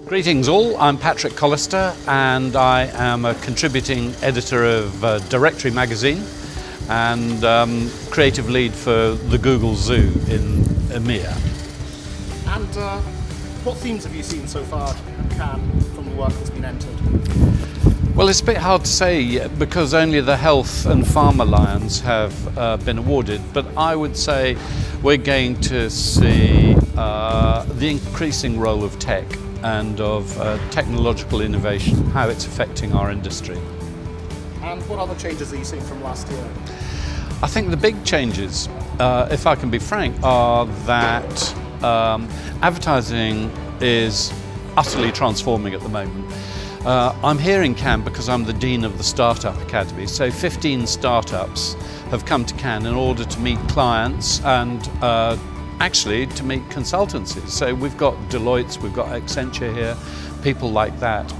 Greetings all, I'm Patrick Collister and I am a contributing editor of Directory magazine and creative lead for the Google Zoo in EMEA. And what themes have you seen so far at Cannes from the work that's been entered? Well, it's a bit hard to say because only the health and pharma lions have been awarded, but I would say we're going to see the increasing role of tech and of technological innovation, how it's affecting our industry. And what other changes are you seeing from last year? I think the big changes, if I can be frank, are that advertising is utterly transforming at the moment. I'm here in Cannes because I'm the Dean of the Startup Academy, so 15 startups have come to Cannes in order to meet clients and actually to meet consultancies. So we've got Deloitte, we've got Accenture here, people like that.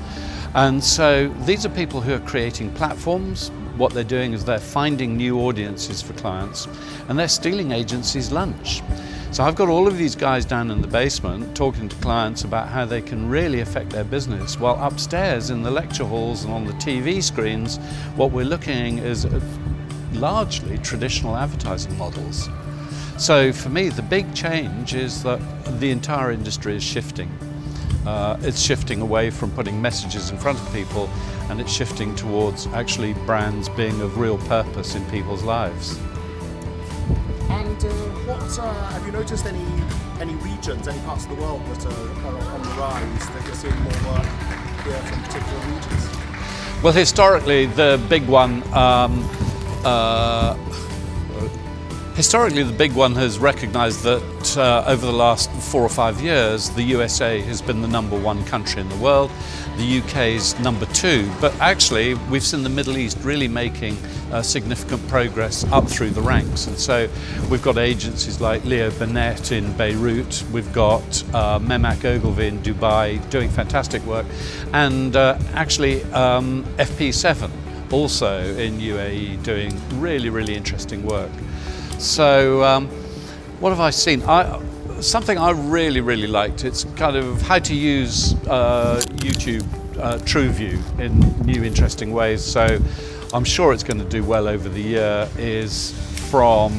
And so these are people who are creating platforms. What they're doing is they're finding new audiences for clients and they're stealing agencies' lunch. So I've got all of these guys down in the basement talking to clients about how they can really affect their business, while upstairs in the lecture halls and on the TV screens, what we're looking is largely traditional advertising models. So for me, the big change is that the entire industry is shifting. It's shifting away from putting messages in front of people, and it's shifting towards actually brands being of real purpose in people's lives. And have you noticed any regions, any parts of the world that are on the rise, that you're seeing more work here from particular regions? Well, historically, the big one has recognised that over the last 4 or 5 years, the USA has been the #1 country in the world, the UK's #2, but actually we've seen the Middle East really making significant progress up through the ranks. And so we've got agencies like Leo Burnett in Beirut, we've got Mehmet Ogilvy in Dubai doing fantastic work, and actually FP7 also in UAE doing really interesting work. So what have I seen? Something I really liked, it's kind of how to use YouTube TrueView in new interesting ways. So I'm sure it's going to do well over the year, is from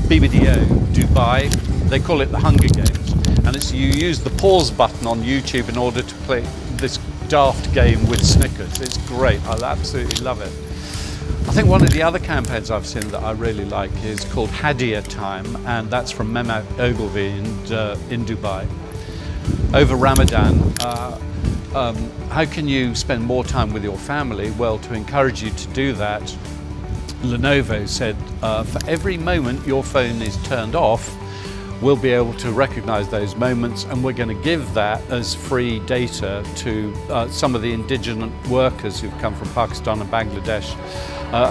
BBDO Dubai. They call it the Hunger Games, and it's you use the pause button on YouTube in order to play this daft game with Snickers. It's great, I absolutely love it. I think one of the other campaigns I've seen that I really like is called Hadiya Time, and that's from Mehmet Ogilvy in Dubai. Over Ramadan, how can you spend more time with your family? Well, to encourage you to do that, Lenovo said for every moment your phone is turned off, we'll be able to recognize those moments, and we're going to give that as free data to some of the indigenous workers who've come from Pakistan and Bangladesh.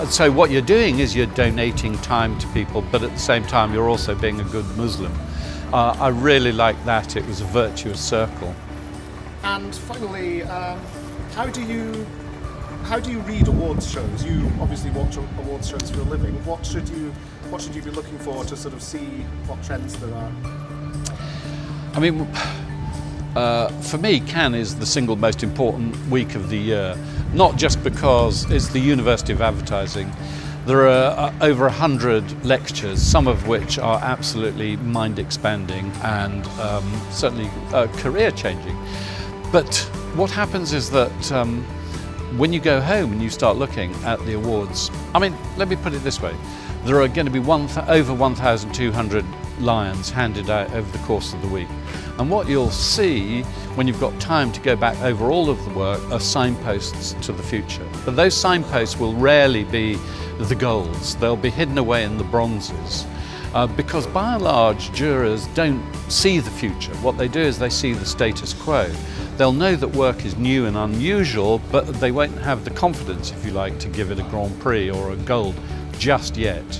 So what you're doing is you're donating time to people, but at the same time you're also being a good Muslim. I really like that. It was a virtuous circle. And finally, how do you read awards shows? You obviously watch awards shows for a living. What should you be looking for to sort of see what trends there are? I mean, for me, Cannes is the single most important week of the year, not just because it's the University of Advertising. There are over 100 lectures, some of which are absolutely mind-expanding and certainly career-changing. But what happens is that when you go home and you start looking at the awards, I mean, let me put it this way. There are going to be over 1,200 lions handed out over the course of the week. And what you'll see when you've got time to go back over all of the work are signposts to the future. But those signposts will rarely be the golds. They'll be hidden away in the bronzes. Because by and large, jurors don't see the future. What they do is they see the status quo. They'll know that work is new and unusual, but they won't have the confidence, if you like, to give it a Grand Prix or a gold just yet.